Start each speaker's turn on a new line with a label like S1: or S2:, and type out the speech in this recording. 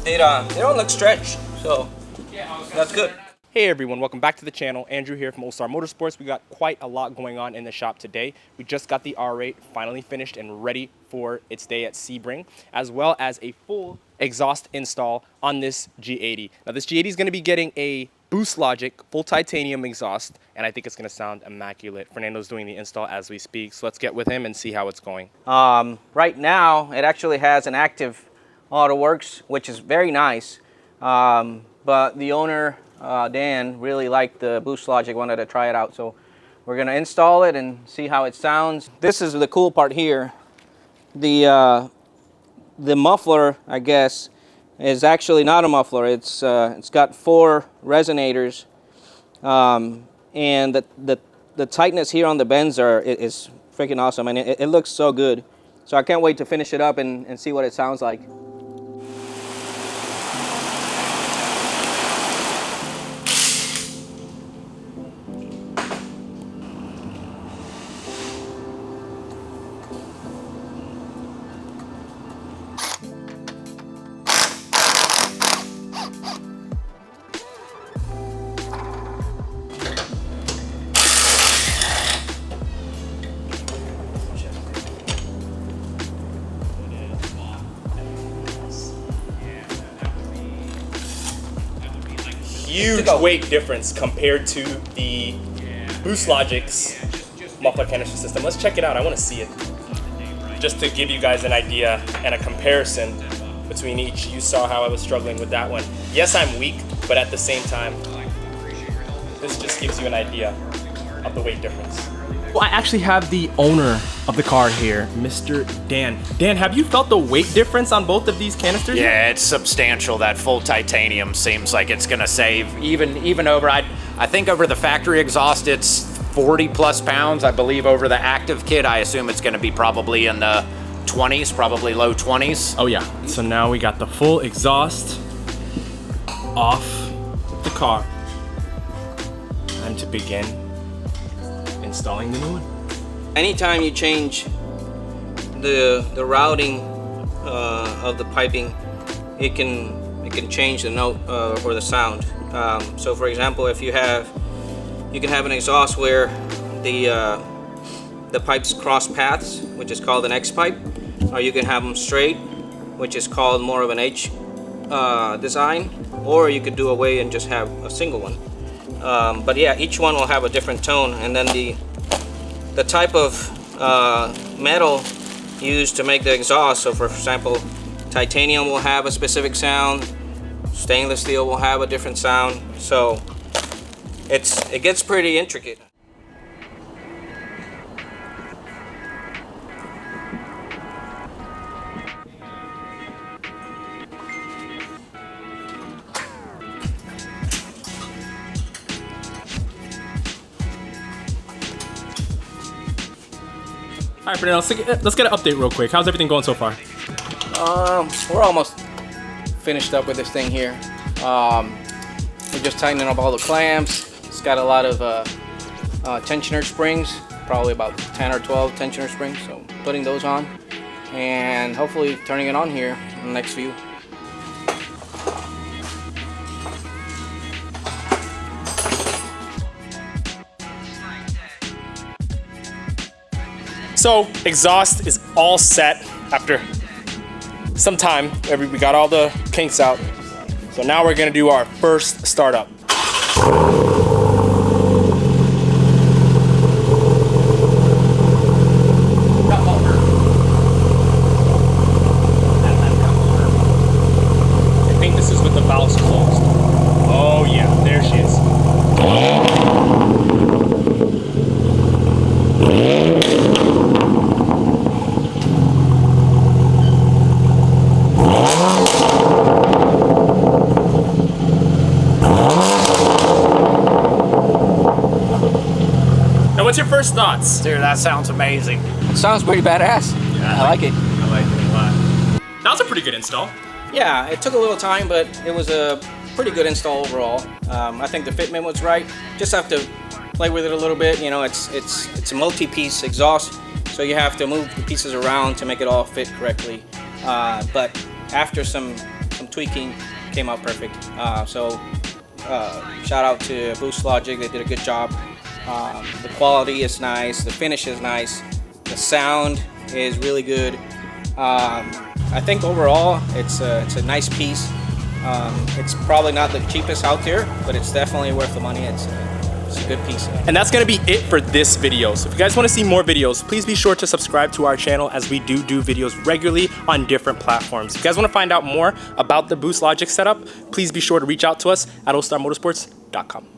S1: They don't look stretched, so that's good.
S2: Hey everyone, welcome back to the channel. Andrew here from Ostar Motorsports. We got quite a lot going on in the shop today. We just got the R8 finally finished and ready for its day at Sebring, as well as a full exhaust install on this G80. Now this G80 is going to be getting a BoostLogic full titanium exhaust, and I think it's going to sound immaculate. Fernando's doing the install as we speak, so let's get with him and see how it's going.
S1: Right now, it actually has an active auto works, which is very nice, but the owner, Dan, really liked the BoostLogic, wanted to try it out, so we're going to install it and see how it sounds. This is the cool part here. The muffler, I guess, is actually not a muffler. It's got 4 resonators, and the tightness here on the bends is freaking awesome, and it looks so good. So I can't wait to finish it up and see what it sounds like.
S2: Huge weight difference compared to the BoostLogic's muffler canister system. Let's check it out. I want to see it, just to give you guys an idea and a comparison between each. You saw how I was struggling with that one. Yes, I'm weak, but at the same time, this just gives you an idea of the weight difference. Well, I actually have the owner of the car here, Mr. Dan. Dan, have you felt the weight difference on both of these canisters?
S3: Yeah, it's substantial. That full titanium seems like it's gonna save even over, I think over the factory exhaust it's 40 plus pounds. I believe over the active kit, I assume it's gonna be probably in the 20s, probably low 20s.
S2: Oh yeah, so now we got the full exhaust off the car. Time to begin installing the new one.
S1: Anytime you change the routing of the piping, it can change the note or the sound. So for example, if you can have an exhaust where the pipes cross paths, which is called an X pipe, or you can have them straight, which is called more of an H design, or you could do away and just have a single one. But yeah, each one will have a different tone, and then the type of metal used to make the exhaust. So for example, titanium will have a specific sound, stainless steel will have a different sound. So it gets pretty intricate.
S2: All right, Fernando, let's get an update real quick. How's everything going so far?
S1: We're almost finished up with this thing here. We're just tightening up all the clamps. It's got a lot of tensioner springs, probably about 10 or 12 tensioner springs. So putting those on and hopefully turning it on here in the next few.
S2: So exhaust is all set after some time. We got all the kinks out. So now we're gonna do our first startup. I think this is with the valves closed. Oh yeah, there she is. What's your first thoughts?
S3: Dude, that sounds amazing.
S1: It sounds pretty badass. Yeah, I like it.
S3: I like it a lot.
S2: That was a pretty good install.
S1: Yeah, it took a little time, but it was a pretty good install overall. I think the fitment was right. Just have to play with it a little bit. You know, it's a multi-piece exhaust, so you have to move the pieces around to make it all fit correctly. But after some tweaking, came out perfect. Shout out to BoostLogic, they did a good job. The quality is nice, the finish is nice, the sound is really good. I think overall it's a nice piece. It's probably not the cheapest out there, but it's definitely worth the money. It's a good piece.
S2: And that's gonna be it for this video. So if you guys wanna see more videos, please be sure to subscribe to our channel, as we do videos regularly on different platforms. If you guys wanna find out more about the BoostLogic setup, please be sure to reach out to us at ostarmotorsports.com.